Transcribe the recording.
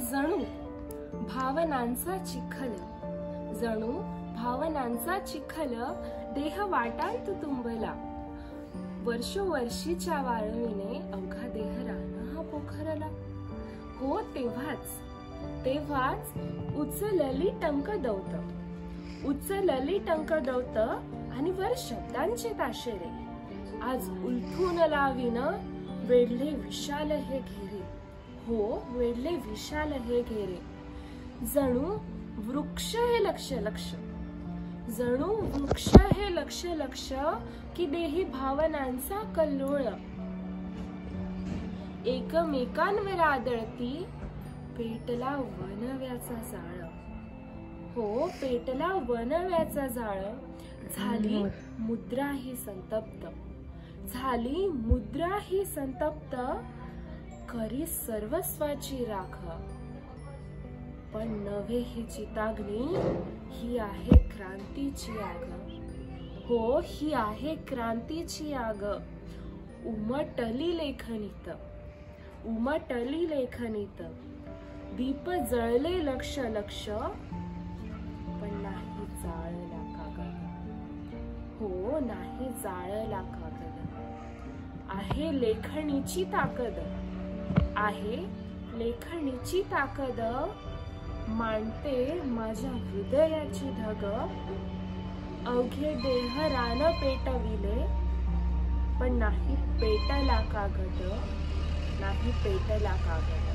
जणू भावनांचा चिखल, जणू भावनांचा चिखल देह वाटांत तुंबला. वर्षोवर्षीच्या वाळवीने अवघा देह रान हा पोखरला. हो तेव्हाच उचलली टंक दौत, उचलली टंक दौत आणि वर शब्दांचे ताशेरे. आज उलथून लावीन वेढले विशाल हे घेरे. हो वेढले विशाल हे घेरे. जणू वृक्ष हे लक्ष लक्ष, जणू वृक्ष हे लक्ष लक्ष की देही भावनांचा कल्लोळ. एकमेकांवर आदळती पेटला वनव्याचा जाळ. हो पेटला वनव्याचा जाळ. झाली मुद्रा ही संतप्त, झाली मुद्रा ही संतप्त. करी सर्वस्वाची राख, पण नव्हे ही चिताग्नी, ही आहे क्रांतीची आग. हो ही आहे क्रांतीची आग. उमटली लेखनीत, उमटली लेखनीत. दीप जळले लक्ष लक्ष, पण नाही जाळला कागद. हो नाही जाळला कागद. आहे लेखणीची ताकद, आहे लेखणीची ताकद. मांडते माझ्या हृदयाची धग. अवघे देह रान पेटविले, पण नाही पेटला कागद, नाही पेटला कागद.